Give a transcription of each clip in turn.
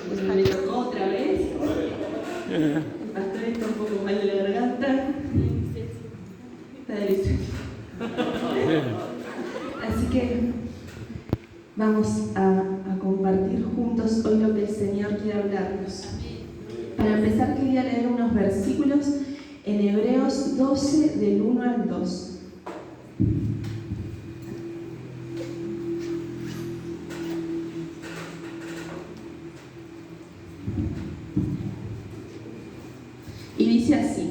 Bueno, me tocó otra vez. El pastor está un poco mal de la garganta. Está delicioso. Así que vamos a compartir juntos hoy lo que el Señor quiere hablarnos. Para empezar, quería leer unos versículos en Hebreos 12, del 1 al 2. Y dice así: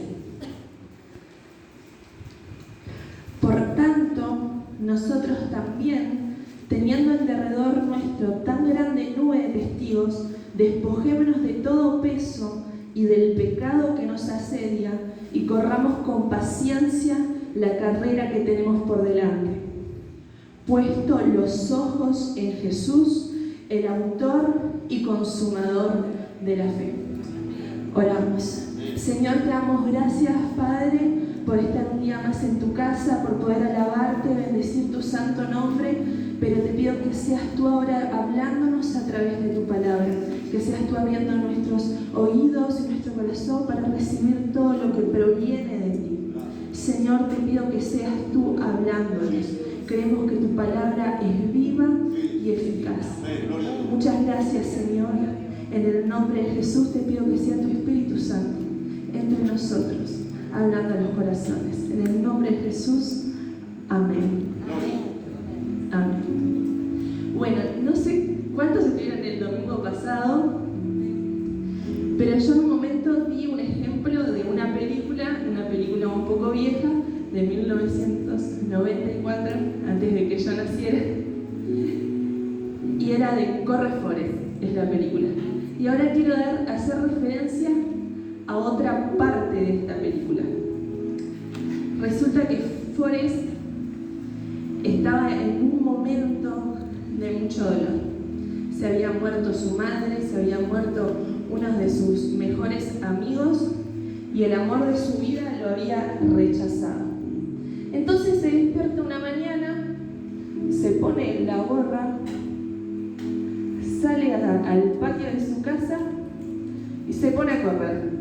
por tanto, nosotros también, teniendo en derredor nuestro tan grande nube de testigos, despojémonos de todo peso y del pecado que nos asedia, y corramos con paciencia la carrera que tenemos por delante, puesto los ojos en Jesús, el autor y consumador de la fe. Oramos. Señor, te damos gracias, Padre, por estar un día más en tu casa, por poder alabarte, bendecir tu santo nombre, pero te pido que seas tú ahora hablándonos a través de tu palabra, que seas tú abriendo nuestros oídos y nuestro corazón para recibir todo lo que proviene de ti. Señor, te pido que seas tú hablándonos. Creemos que tu palabra es viva y eficaz. Muchas gracias, Señor. En el nombre de Jesús te pido que sea tu Espíritu Santo entre nosotros, hablando a los corazones. En el nombre de Jesús, amén. Amén. Bueno, no sé cuántos estuvieron el domingo pasado, pero yo en un momento di un ejemplo de una película un poco vieja, de 1994, antes de que yo naciera, y era de Corre Forest, es la película. Y ahora quiero hacer referencia a otra parte de esta película. Resulta que Forrest estaba en un momento de mucho dolor. Se había muerto su madre, se había muerto uno de sus mejores amigos y el amor de su vida lo había rechazado. Entonces se despierta una mañana, se pone la gorra, sale al patio de su casa y se pone a correr.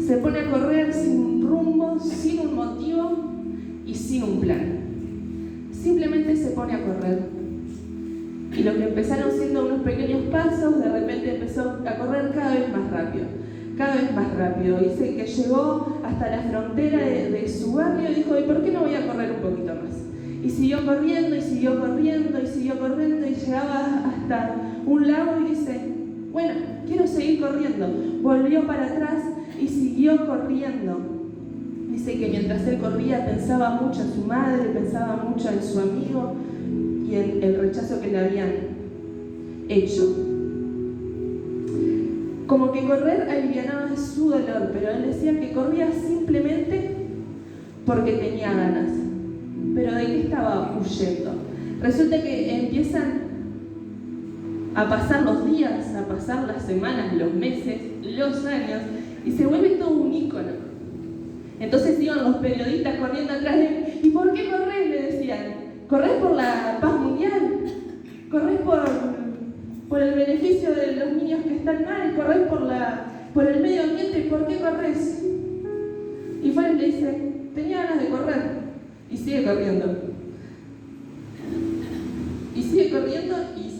Se pone a correr sin un rumbo, sin un motivo y sin un plan. Simplemente se pone a correr. Y lo que empezaron siendo unos pequeños pasos, de repente empezó a correr cada vez más rápido. Cada vez más rápido. Dice que llegó hasta la frontera de su barrio y dijo: ¿y por qué no voy a correr un poquito más? Y siguió corriendo, y siguió corriendo, y siguió corriendo, y llegaba hasta un lago y dice: bueno, quiero seguir corriendo. Volvió para atrás y siguió corriendo. Dice que mientras él corría pensaba mucho en su madre, pensaba mucho en su amigo y en el rechazo que le habían hecho. Como que correr alivianaba su dolor, pero él decía que corría simplemente porque tenía ganas. Pero ¿de qué estaba huyendo? Resulta que empiezan a pasar los días, a pasar las semanas, los meses, los años, y se vuelve todo un ícono. Entonces iban los periodistas corriendo atrás de él. ¿Y por qué corres?, le decían. ¿Corres por la paz mundial? ¿Corres por el beneficio de los niños que están mal? ¿Corres por el medio ambiente? ¿Por qué corres? Y Forrest le dice: tenía ganas de correr. Y sigue corriendo. Y sigue corriendo y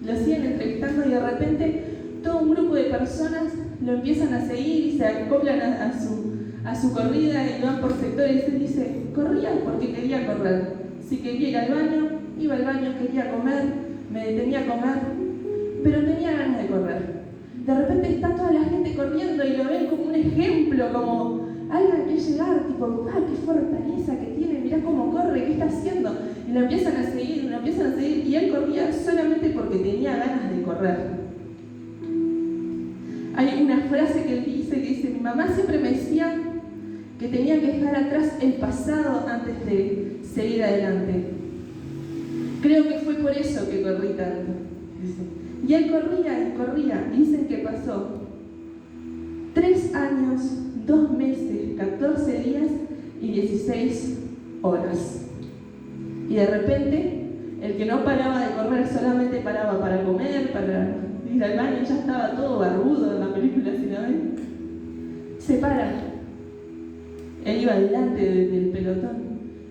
lo siguen entrevistando, y de repente todo un grupo de personas lo empiezan a seguir y se acoplan a su corrida y van por sectores. Él dice: corría porque quería correr. Si quería ir al baño, iba al baño. Quería comer, me detenía a comer, pero tenía ganas de correr. De repente está toda la gente corriendo y lo ven como un ejemplo, como alguien que llegar, tipo: qué fortaleza que tiene, mirá cómo corre, qué está haciendo. Y lo empiezan a seguir, y él corría solamente porque tenía ganas de correr. Hay una frase que él dice: mi mamá siempre me decía que tenía que dejar atrás el pasado antes de seguir adelante. Creo que fue por eso que corrí tanto, dice. Y él corría. Dicen que pasó 3 años, 2 meses, 14 días y 16 horas. Y de repente, el que no paraba de correr solamente paraba para comer, para ir al baño, ya estaba todo barbudo en la película, si no ven. Se para. Él iba delante del pelotón.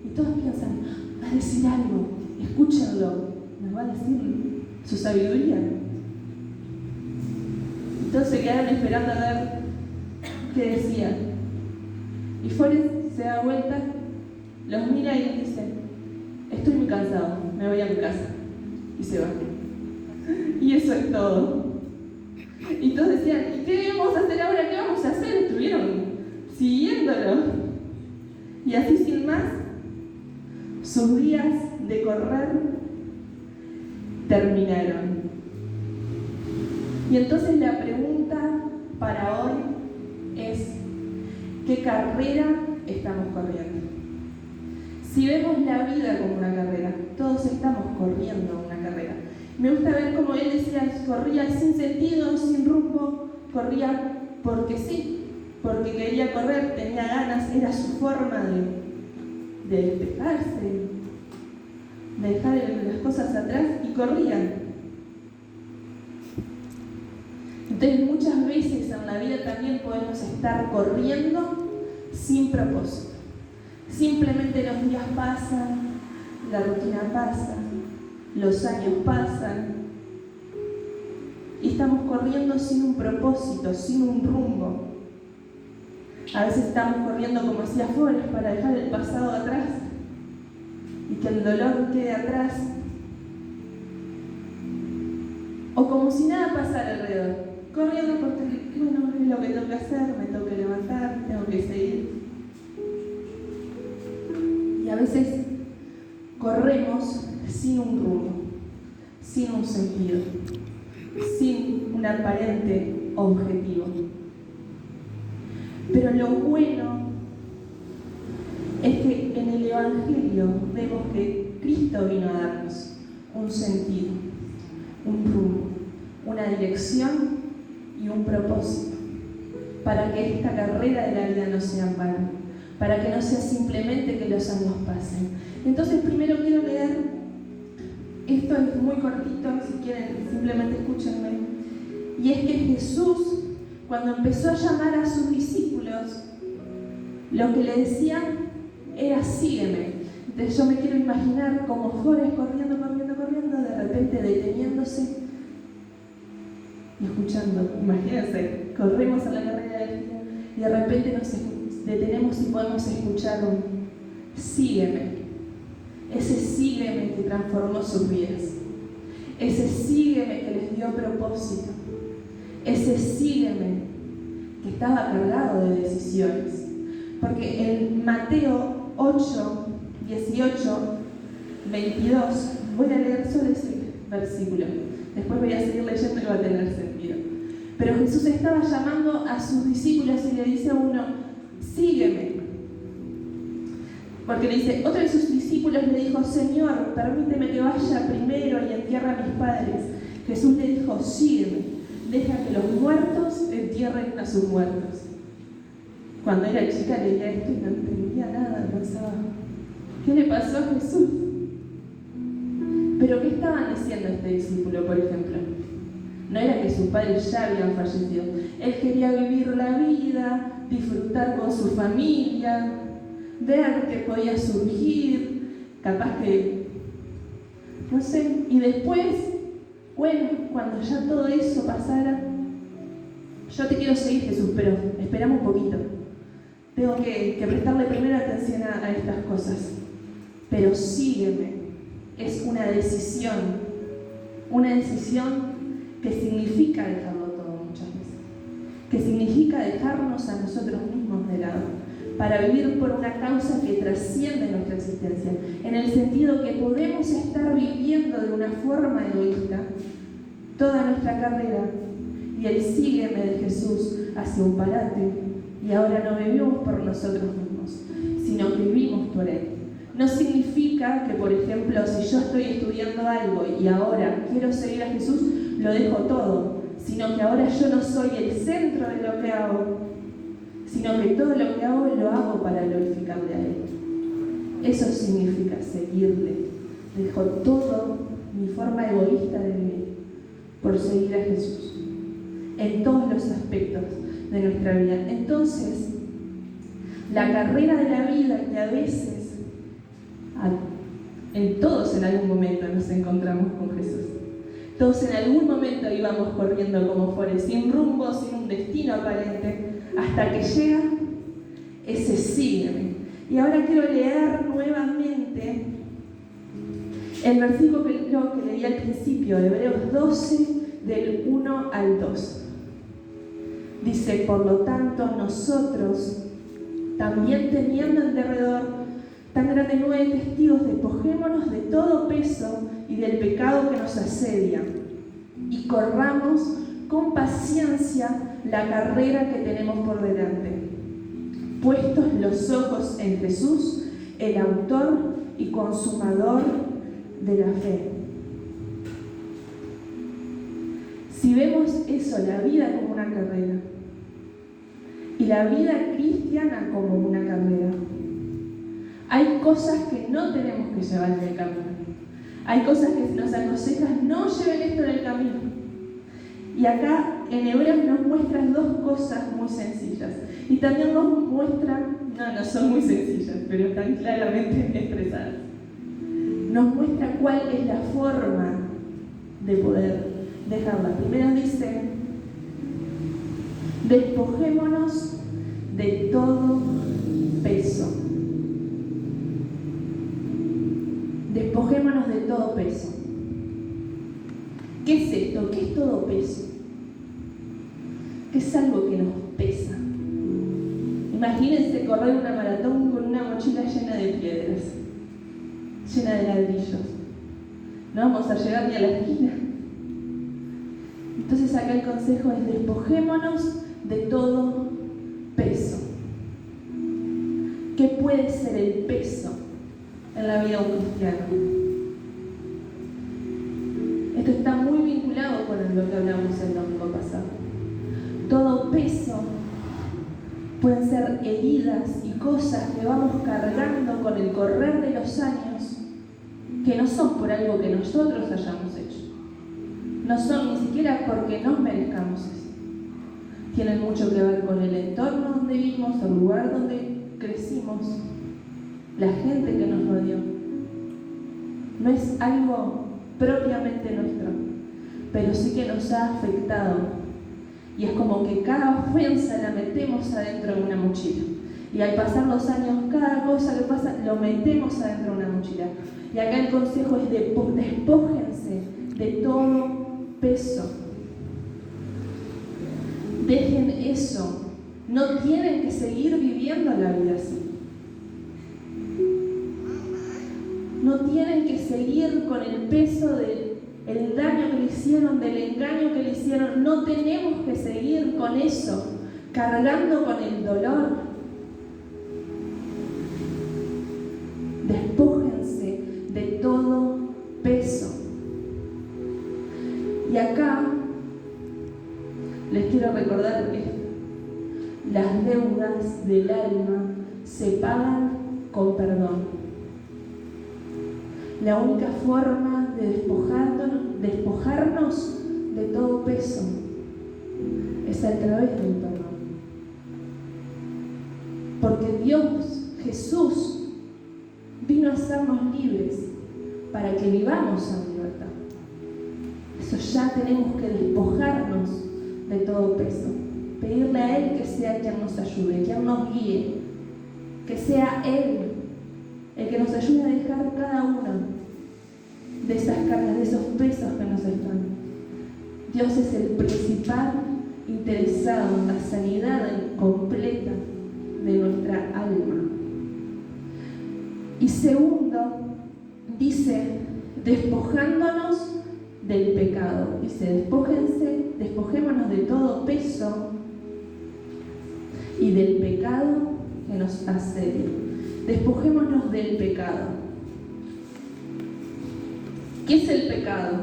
Y todos piensan, va a decir algo, escúchenlo, nos va a decir su sabiduría. Entonces se quedaron esperando a ver qué decía. Y Forrest se da vuelta, los mira y les dice, estoy muy cansado, me voy a mi casa. Y se va. Y eso es todo. Y todos decían, ¿y qué vamos a hacer ahora? ¿Qué vamos a hacer? Estuvieron siguiéndolo. Y así sin más, sus días de correr terminaron. Y entonces la pregunta para hoy es, ¿qué carrera estamos corriendo? Si vemos la vida como una carrera, todos estamos corriendo una carrera. Me gusta ver cómo él decía, corría sin sentido, sin rumbo, corría porque sí, porque quería correr, tenía ganas, era su forma de despejarse, de dejar las cosas atrás y corría. Entonces muchas veces en la vida también podemos estar corriendo sin propósito. Simplemente los días pasan, la rutina pasa, los años pasan y estamos corriendo sin un propósito, sin un rumbo. A veces estamos corriendo, como decía Forrest, para dejar el pasado atrás y que el dolor quede atrás. O como si nada pasara alrededor, corriendo porque, bueno, es lo que tengo que hacer, me tengo que levantar, tengo que seguir. Y a veces corremos sin un rumbo, sin un sentido, sin un aparente objetivo. Pero lo bueno es que en el Evangelio vemos que Cristo vino a darnos un sentido, un rumbo, una dirección y un propósito, para que esta carrera de la vida no sea en vano, para que no sea simplemente que los años pasen. Entonces primero quiero leer, esto es muy cortito, si quieren simplemente escúchenme, y es que Jesús, cuando empezó a llamar a sus discípulos, lo que le decía era sígueme. Entonces yo me quiero imaginar como Forrest corriendo, de repente deteniéndose y escuchando. Imagínense, corremos a la carrera del día y de repente nos detenemos y podemos escuchar un sígueme. Ese sígueme que transformó sus vidas. Ese sígueme que les dio propósito. Ese sígueme que estaba cargado de decisiones. Porque en Mateo 8, 18, 22, voy a leer solo ese versículo. Después voy a seguir leyendo y va a tener sentido. Pero Jesús estaba llamando a sus discípulos y le dice a uno, sígueme. Porque le dice, otro de sus discípulos le dijo, Señor, permíteme que vaya primero y entierre a mis padres. Jesús le dijo, sígueme, deja que los muertos entierren a sus muertos. Cuando era chica leía esto y no entendía nada, pensaba, ¿qué le pasó a Jesús? Pero ¿qué estaban diciendo este discípulo, por ejemplo? No era que sus padres ya habían fallecido. Él quería vivir la vida, disfrutar con su familia, ver qué podía surgir, capaz que, no sé, y después, bueno, cuando ya todo eso pasara, yo te quiero seguir, Jesús, pero esperamos un poquito. Tengo que prestarle primero atención a estas cosas. Pero sígueme. Es una decisión que significa dejarlo todo muchas veces, que significa dejarnos a nosotros mismos de lado, para vivir por una causa que trasciende nuestra existencia, en el sentido que podemos estar viviendo de una forma egoísta toda nuestra carrera, y el sígueme de Jesús hace un parate, y ahora no vivimos por nosotros mismos, sino que vivimos por Él. No significa que, por ejemplo, si yo estoy estudiando algo y ahora quiero seguir a Jesús, lo dejo todo, sino que ahora yo no soy el centro de lo que hago, sino que todo lo que hago lo hago para glorificarle a Él. Eso significa seguirle. Dejo todo mi forma egoísta de vivir por por seguir a Jesús en todos los aspectos de nuestra vida. Entonces, la carrera de la vida que a veces, todos en algún momento nos encontramos con Jesús. Todos en algún momento íbamos corriendo como Forrest, sin rumbo, sin un destino aparente, hasta que llega ese sígueme. Y ahora quiero leer nuevamente el versículo que leí al principio, Hebreos 12, del 1 al 2. Dice, por lo tanto, nosotros, también teniendo en derredor tan grande nube de testigos, despojémonos de todo peso y del pecado que nos asedia, y corramos con paciencia la carrera que tenemos por delante, puestos los ojos en Jesús, el autor y consumador de la fe. Si vemos eso, la vida como una carrera, y la vida cristiana como una carrera, hay cosas que no tenemos que llevar en el camino. Hay cosas que nos aconsejan, no lleven esto en el camino. Y acá en Hebreos nos muestran dos cosas muy sencillas. Y también nos muestran, no son muy sencillas, pero están claramente expresadas. Nos muestra cuál es la forma de poder dejarla. Primero dice, despojémonos de todo peso. Despojémonos de todo peso. ¿Qué es esto? ¿Qué es todo peso? ¿Qué es algo que nos pesa? Imagínense correr una maratón con una mochila llena de piedras, llena de ladrillos. No vamos a llegar ni a la esquina. Entonces acá el consejo es despojémonos de todo peso. ¿Qué puede ser el peso en la vida de un cristiano? Esto está muy vinculado con lo que hablamos el domingo pasado. Todo peso pueden ser heridas y cosas que vamos cargando con el correr de los años, que no son por algo que nosotros hayamos hecho. No son ni siquiera porque nos merezcamos eso. Tienen mucho que ver con el entorno donde vivimos, el lugar donde crecimos, la gente que nos rodeó. No es algo propiamente nuestro, pero sí que nos ha afectado. Y es como que cada ofensa la metemos adentro de una mochila. Y al pasar los años, cada cosa que pasa, lo metemos adentro de una mochila. Y acá el consejo es despójense de todo peso. Dejen eso. No tienen que seguir viviendo la vida así. No tienen que seguir con el peso del daño que le hicieron, del engaño que le hicieron. No tenemos que seguir con eso, cargando con el dolor. Despójense de todo peso. Y acá les quiero recordar que las deudas del alma se pagan con perdón. La única forma de despojarnos de todo peso es a través del perdón. Porque Dios, Jesús, vino a hacernos libres para que vivamos en libertad. Eso ya tenemos que despojarnos de todo peso. Pedirle a Él que sea quien nos ayude, quien nos guíe, que sea Él el que nos ayude a dejar cada una de esas cargas, de esos pesos que nos están. Dios es el principal interesado en la sanidad completa de nuestra alma. Y segundo, dice, despojándonos del pecado. Dice, despojémonos de todo peso y del pecado que nos asedia. Despojémonos del pecado. ¿Qué es el pecado?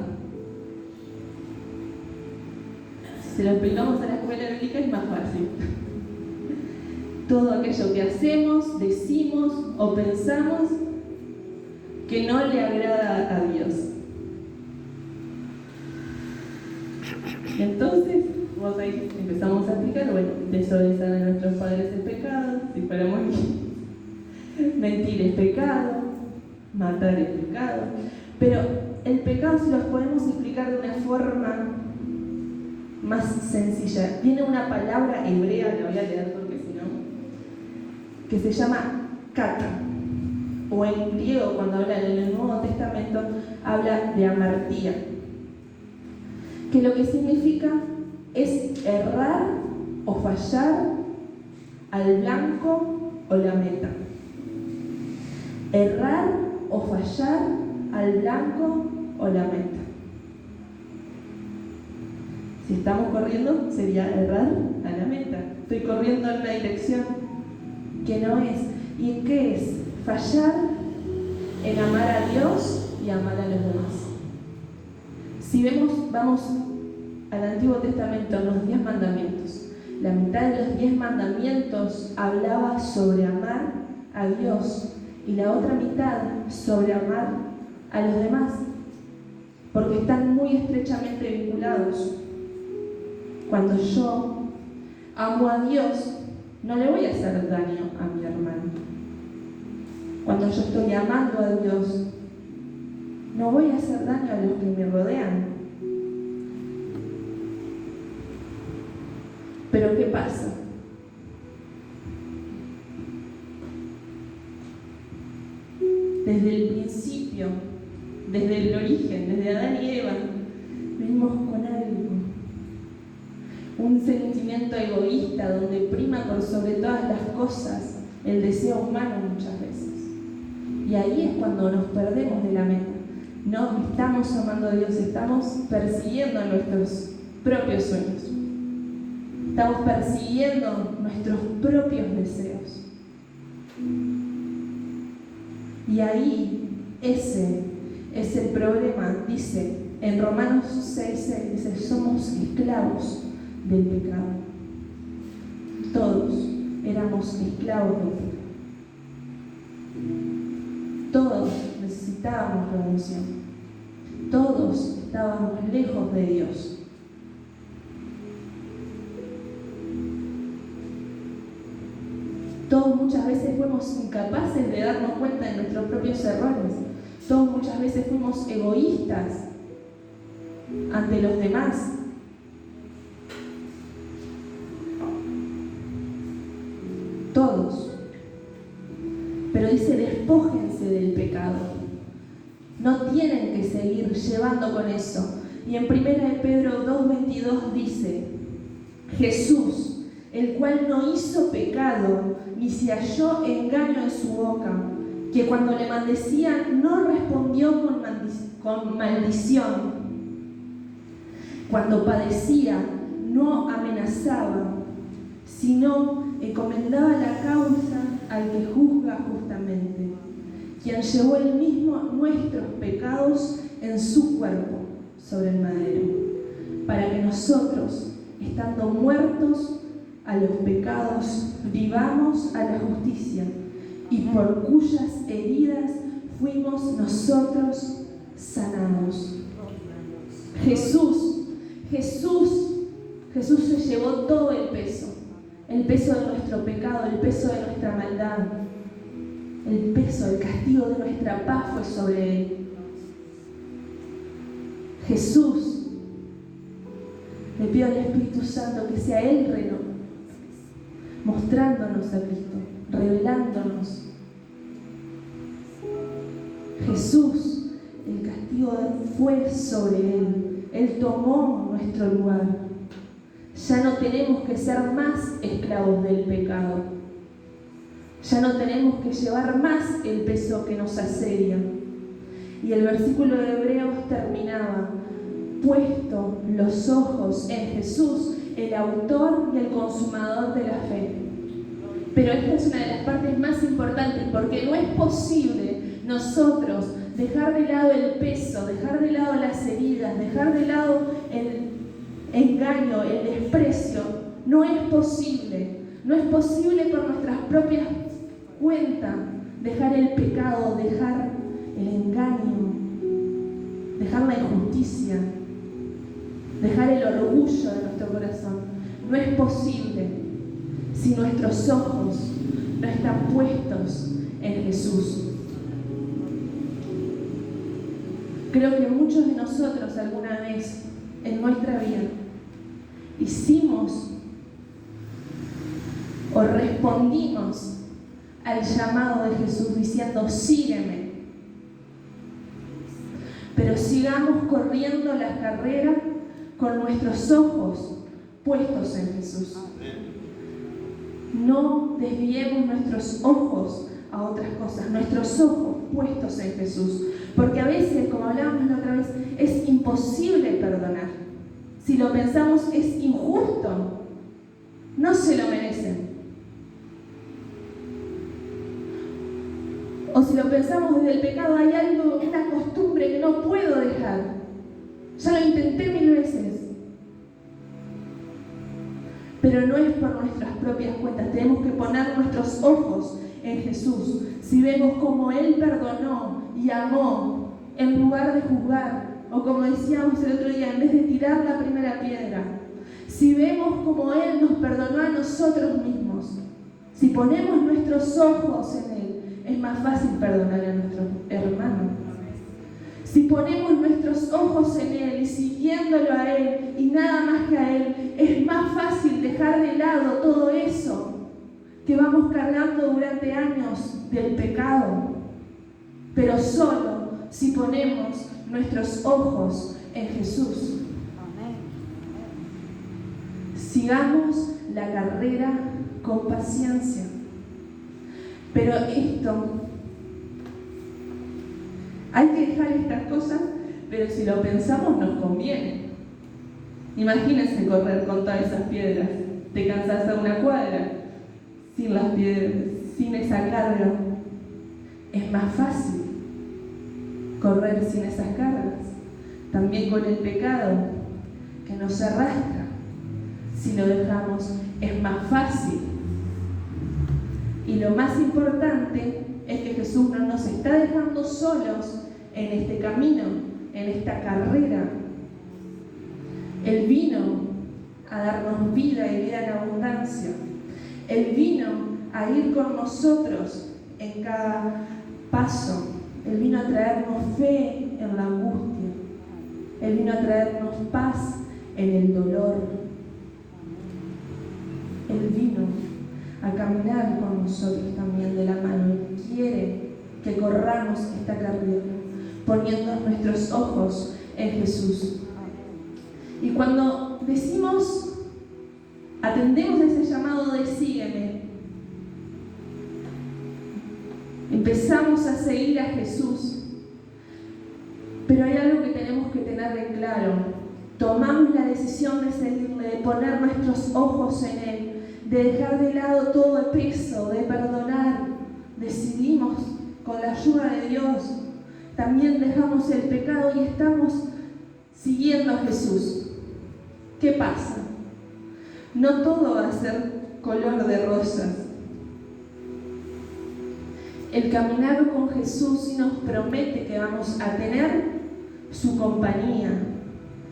Si se lo explicamos a la escuela bíblica es más fácil. Todo aquello que hacemos, decimos o pensamos que no le agrada a Dios. Entonces, vos ahí empezamos a explicar, bueno, desobedecer a nuestros padres es pecado, si fuéramos mentir es pecado, matar es pecado, pero el pecado, si los podemos explicar de una forma más sencilla, tiene una palabra hebrea, la voy a leer porque si no, que se llama kata, o en griego cuando habla en el Nuevo Testamento habla de amartía, que lo que significa es errar o fallar al blanco o la meta. Errar o fallar al blanco o la meta. Si estamos corriendo, sería errar a la meta. Estoy corriendo en una dirección que no es. ¿Y en qué es? Fallar en amar a Dios y amar a los demás. Si vamos al Antiguo Testamento, los 10 mandamientos. La mitad de los 10 mandamientos hablaba sobre amar a Dios y la otra mitad sobre amar a los demás, porque están muy estrechamente vinculados. Cuando yo amo a Dios, no le voy a hacer daño a mi hermano. Cuando yo estoy amando a Dios, no voy a hacer daño a los que me rodean. Pero ¿qué pasa? Desde el principio, desde el origen, desde Adán y Eva, venimos con algo. Un sentimiento egoísta donde prima por sobre todas las cosas el deseo humano muchas veces. Y ahí es cuando nos perdemos de la meta. No estamos amando a Dios, estamos persiguiendo nuestros propios sueños. Estamos persiguiendo nuestros propios deseos. Y ahí ese es el problema. Dice en Romanos 6:6, dice, somos esclavos del pecado. Todos éramos esclavos del pecado. Todos necesitábamos redención. Todos estábamos lejos de Dios. Todos muchas veces fuimos incapaces de darnos cuenta de nuestros propios errores. Todos muchas veces fuimos egoístas ante los demás. Todos. Pero dice, despójense del pecado. No tienen que seguir llevando con eso. Y en 1 de Pedro 2:22 dice, Jesús, el cual no hizo pecado, ni se halló engaño en su boca, que cuando le maldecían no respondió con maldición. Cuando padecía, no amenazaba, sino encomendaba la causa al que juzga justamente, quien llevó él mismo nuestros pecados en su cuerpo sobre el madero, para que nosotros, estando muertos a los pecados, vivamos a la justicia, y por cuyas heridas fuimos nosotros sanados. Jesús se llevó todo el peso de nuestro pecado, el peso de nuestra maldad, el castigo de nuestra paz fue sobre él. Jesús, le pido al Espíritu Santo que sea Él mostrándonos a Cristo, revelándonos. Jesús, el castigo fue sobre Él. Él tomó nuestro lugar. Ya no tenemos que ser más esclavos del pecado. Ya no tenemos que llevar más el peso que nos asedia. Y el versículo de Hebreos terminaba, puesto los ojos en Jesús, el autor y el consumador de la fe. Pero esta es una de las partes más importantes, porque no es posible nosotros dejar de lado el peso, dejar de lado las heridas, dejar de lado el engaño, el desprecio. No es posible. No es posible por nuestras propias cuentas dejar el pecado, dejar el engaño, dejar la injusticia. dejar el orgullo de nuestro corazón. No es posible si nuestros ojos no están puestos en Jesús. Creo que muchos de nosotros alguna vez en nuestra vida hicimos o respondimos al llamado de Jesús diciendo: sígueme. Pero sigamos corriendo la carrera con nuestros ojos puestos en Jesús. No desviemos nuestros ojos a otras cosas, nuestros ojos puestos en Jesús. Porque a veces, como hablábamos la otra vez, es imposible perdonar. Si lo pensamos, es injusto. No se lo merecen. O si lo pensamos desde el pecado, hay algo, una costumbre que no puedo dejar. Ya lo intenté 1000 veces. Pero no es por nuestras propias cuentas. Tenemos que poner nuestros ojos en Jesús. Si vemos cómo Él perdonó y amó, en lugar de juzgar, o como decíamos el otro día, en vez de tirar la primera piedra, si vemos cómo Él nos perdonó a nosotros mismos, si ponemos nuestros ojos en Él, es más fácil perdonar a nuestro hermano. Si ponemos nuestros ojos en Él y siguiéndolo a Él y nada más que a Él, es más fácil dejar de lado todo eso que vamos cargando durante años del pecado. Pero solo si ponemos nuestros ojos en Jesús. Sigamos la carrera con paciencia. Pero esto, hay que dejar estas cosas, pero si lo pensamos nos conviene. Imagínense correr con todas esas piedras. Te cansás a una cuadra sin las piedras, sin esa carga. Es más fácil correr sin esas cargas. También con el pecado que nos arrastra. Si lo dejamos, es más fácil. Y lo más importante es que Jesús no nos está dejando solos en este camino, en esta carrera. Él vino a darnos vida y vida en abundancia. Él vino a ir con nosotros en cada paso. Él vino a traernos fe en la angustia. Él vino a traernos paz en el dolor. Él vino a caminar con nosotros también de la mano. Él quiere que corramos esta carrera, poniendo nuestros ojos en Jesús. Y cuando decimos, atendemos a ese llamado de sígueme, empezamos a seguir a Jesús. Pero hay algo que tenemos que tener en claro. Tomamos la decisión de seguirle, de poner nuestros ojos en Él, de dejar de lado todo el peso, de perdonar. Decidimos con la ayuda de Dios. También dejamos el pecado y estamos siguiendo a Jesús. ¿Qué pasa? No todo va a ser color de rosas. El caminar con Jesús sí nos promete que vamos a tener su compañía,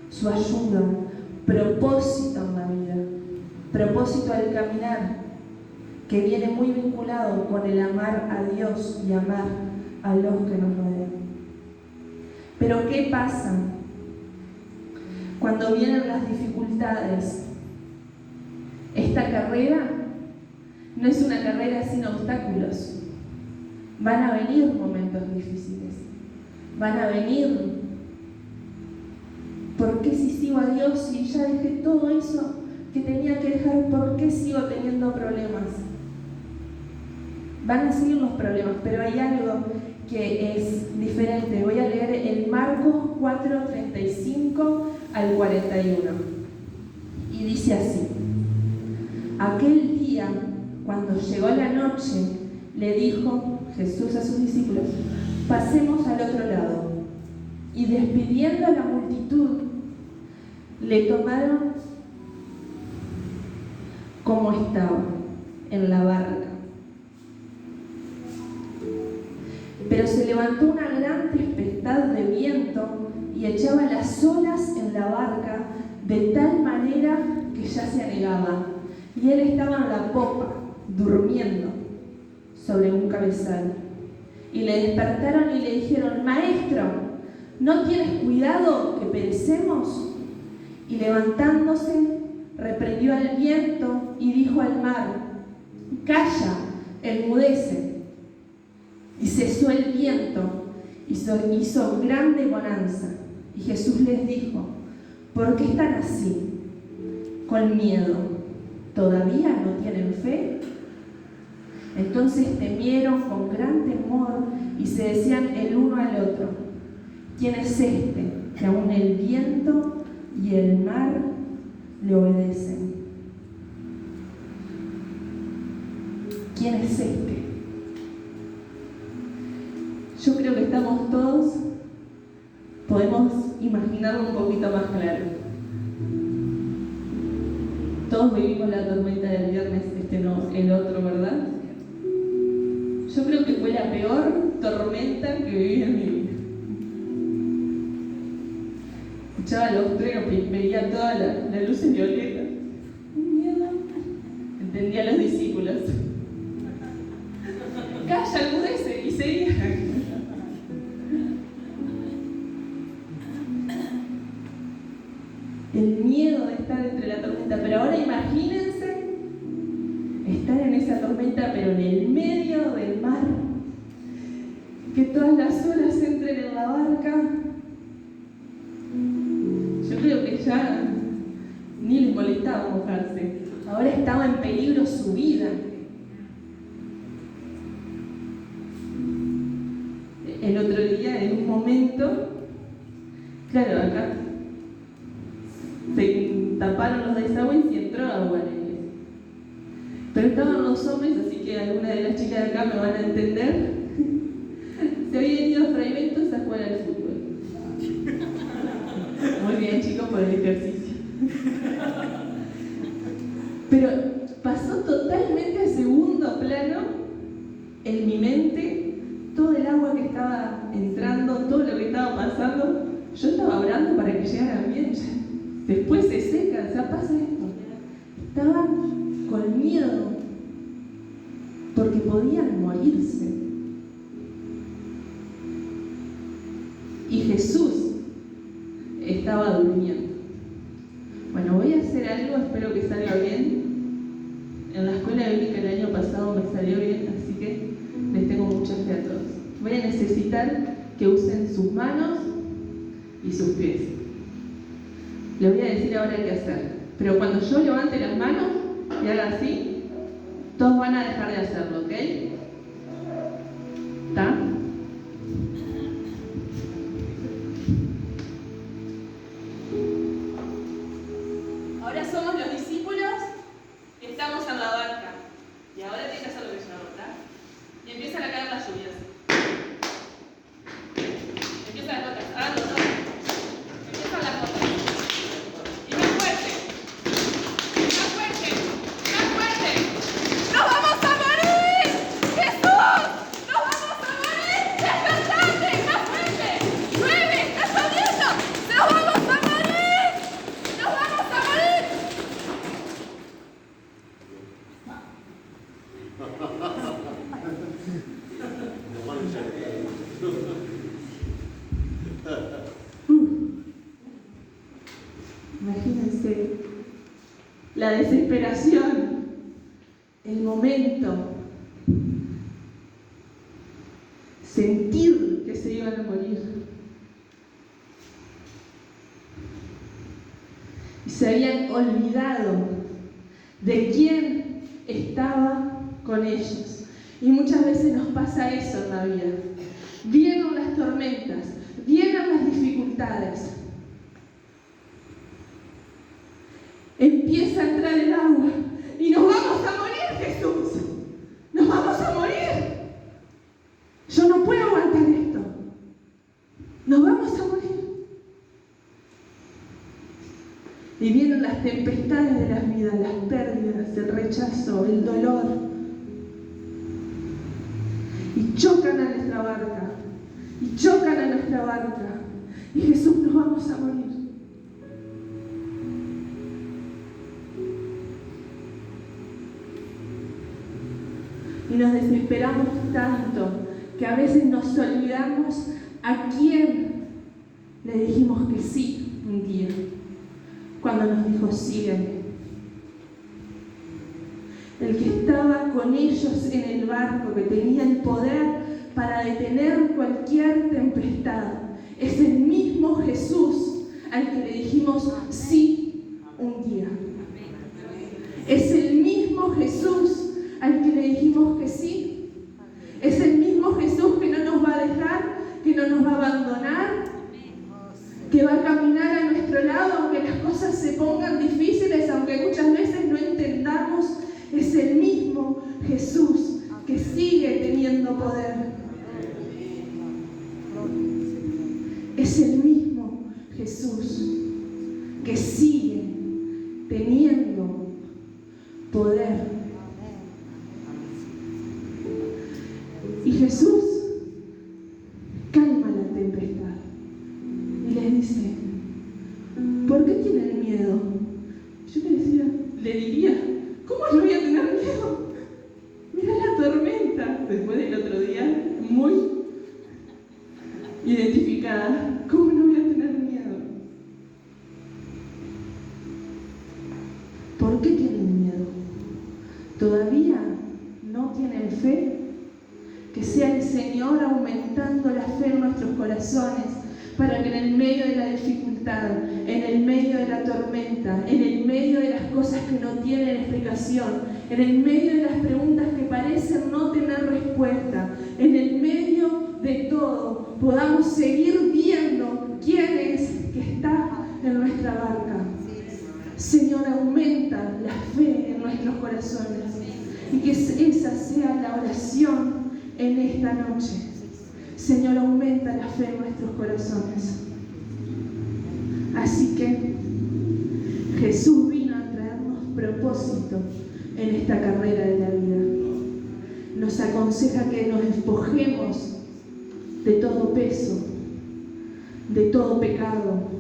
su ayuda, propósito en la vida, propósito al caminar, que viene muy vinculado con el amar a Dios y amar a los que nos rodean. Pero ¿qué pasa cuando vienen las dificultades? Esta carrera no es una carrera sin obstáculos. Van a venir momentos difíciles. Van a venir. ¿Por qué si sigo a Dios y ya dejé todo eso que tenía que dejar? ¿Por qué sigo teniendo problemas? Van a seguir los problemas, pero hay algo que es diferente. Voy a leer el Marcos 4:35 al 41. Y dice así: aquel día, cuando llegó la noche, le dijo Jesús a sus discípulos: pasemos al otro lado. Y despidiendo a la multitud, le tomaron como estaba, en la barca. Pero se levantó una gran tempestad de viento y echaba las olas en la barca de tal manera que ya se anegaba, y él estaba en la popa, durmiendo sobre un cabezal. Y le despertaron y le dijeron: Maestro, ¿no tienes cuidado que perecemos? Y levantándose, reprendió al viento y dijo al mar: Calla, enmudece. Y cesó el viento, hizo grande bonanza. Y Jesús les dijo: ¿por qué están así, con miedo? ¿Todavía no tienen fe? Entonces temieron con gran temor y se decían el uno al otro: ¿quién es este que aún el viento y el mar le obedecen? ¿Quién es este? Yo creo que estamos todos, podemos imaginarlo un poquito más claro. Todos vivimos la tormenta del viernes, no el otro, ¿verdad? Yo creo que fue la peor tormenta que viví en mi vida. Escuchaba los truenos, veía toda la luz en violeta. Miedo. Entendía a los discípulos. Calla, enmudece, y seguía. El miedo de estar entre la tormenta, pero ahora imagínense estar en esa tormenta, pero en el medio del mar, que todas las olas entren en la barca. Yo creo que ya ni les molestaba mojarse, ahora estaba en peligro su vida. El otro día, en un momento, claro, acá se taparon los desagües y entró agua en la iglesia. Pero estaban los hombres, así que algunas de las chicas de acá me van a entender. Se habían ido a Fragmentos a jugar al fútbol. Muy bien, chicos, por el ejercicio. Pero pasó totalmente a segundo plano en mi mente todo el agua que estaba entrando, todo lo que estaba pasando. Yo estaba orando para que llegaran bien. Después se seca, ya pasa esto. Estaban con miedo porque podían morirse. Y Jesús estaba durmiendo. Bueno, voy a hacer algo, espero que salga bien. En la escuela bíblica el año pasado me salió bien, así que les tengo mucha fe a todos. Voy a necesitar que usen sus manos y sus pies. Les voy a decir ahora qué hacer. Pero cuando yo levante las manos y haga así, todos van a dejar de hacerlo, ¿ok? ¿Está? Ahora somos los discípulos que estamos en la barca. Y ahora tienen que hacer lo que yo hago, ¿verdad? Y empiezan a caer las lluvias. Empiezan las gotas. Hagan los dos. Empiezan las gotas. Y más fuerte. Más fuerte. Más fuerte. ¡Nos vamos a morir! ¡Jesús! ¡Nos vamos a morir! ¡Despertate! ¡Más fuerte! ¡Llueve! ¡Está lloviendo! ¡Nos vamos a morir! ¡Nos vamos a morir! Imagínense la desesperación, el momento, sentir que se iban a morir. Y se habían olvidado de quién estaba con ellos. Y muchas veces nos pasa eso en la vida. Vienen las tormentas, vienen las dificultades. Empieza a entrar el agua y nos vamos a morir, Jesús. Nos vamos a morir. Yo no puedo aguantar esto. Nos vamos a morir. Y vienen las tempestades de las vidas, las pérdidas, el rechazo, el dolor. Y chocan a nuestra barca. Y chocan a nuestra barca. Y Jesús, nos vamos a morir. y nos desesperamos tanto que a veces nos olvidamos a quién le dijimos que sí un día, cuando nos dijo sígueme. El que estaba con ellos en el barco, que tenía el poder para detener cualquier tempestad, es el mismo Jesús al que le dijimos sí un día. Es el mismo Jesús al que le dijimos que sí. Es el mismo Jesús que no nos va a dejar, que no nos va a abandonar, que va a caminar a nuestro lado aunque las cosas se pongan difíciles, aunque muchas veces no entendamos. Es el mismo Jesús que sigue teniendo poder. Es el mismo Jesús que sigue teniendo poder. Y Jesús calma la tempestad y les dice: ¿por qué tienen miedo? Yo le diría, ¿cómo no voy a tener miedo? Mira la tormenta, después del otro día, muy identificada. ¿Cómo no voy a tener miedo? ¿Por qué tienen miedo? ¿Todavía no tienen fe? Que sea el Señor aumentando la fe en nuestros corazones, para que en el medio de la dificultad, en el medio de la tormenta, en el medio de las cosas que no tienen explicación, en el medio de las preguntas que parecen no tener respuesta, en el medio de todo, podamos seguir viendo quién es que está en nuestra barca. Señor, aumenta la fe en nuestros corazones y que esa sea la oración en esta noche. Señor, aumenta la fe en nuestros corazones. Así que Jesús vino a traernos propósito en esta carrera de la vida. Nos aconseja que nos despojemos de todo peso, de todo pecado,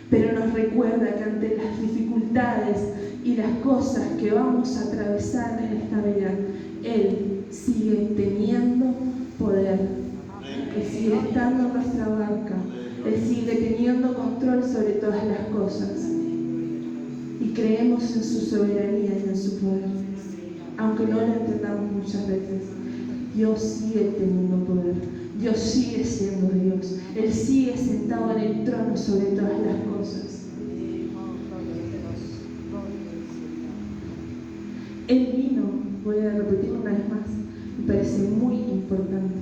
pero nos recuerda que ante las dificultades y las cosas que vamos a atravesar en esta vida, Él sigue teniendo poder. Él sigue estando en nuestra barca. Él sigue teniendo control sobre todas las cosas. Y creemos en su soberanía y en su poder. Aunque no lo entendamos muchas veces, Dios sigue teniendo poder. Dios sigue siendo Dios. Él sigue sentado en el trono sobre todas las cosas. Él vino, voy a repetirlo una vez más, me parece muy importante.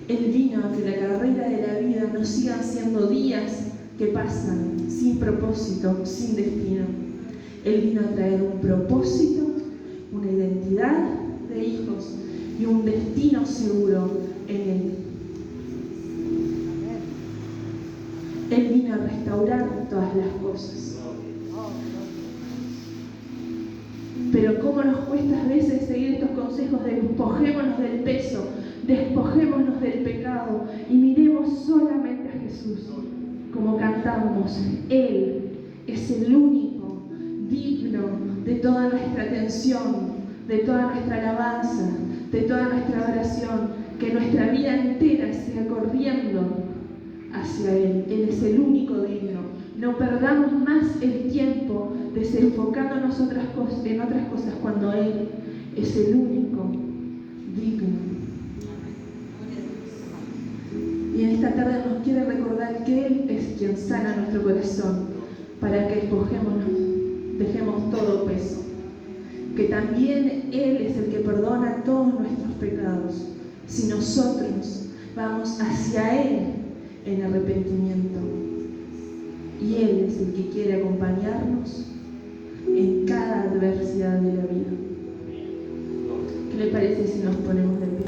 Él vino a que la carrera de la vida no sigan siendo días que pasan sin propósito, sin destino. Él vino a traer un propósito, una identidad de hijos y un destino seguro en Él. Él vino a restaurar todas las cosas. Pero cómo nos cuesta a veces seguir estos consejos de despojémonos del peso, despojémonos del pecado y miremos solamente a Jesús. Como cantamos, Él es el único digno de toda nuestra atención, de toda nuestra alabanza, de toda nuestra oración, que nuestra vida entera siga corriendo hacia Él. Él es el único digno. No perdamos más el tiempo desenfocándonos en otras cosas cuando Él es el único digno. Y en esta tarde nos quiere recordar que Él es quien sana nuestro corazón para que dejemos todo peso. Que también Él es el que perdona todos nuestros pecados si nosotros vamos hacia Él en arrepentimiento. Y Él es el que quiere acompañarnos en cada adversidad de la vida. ¿Qué le parece si nos ponemos de pie?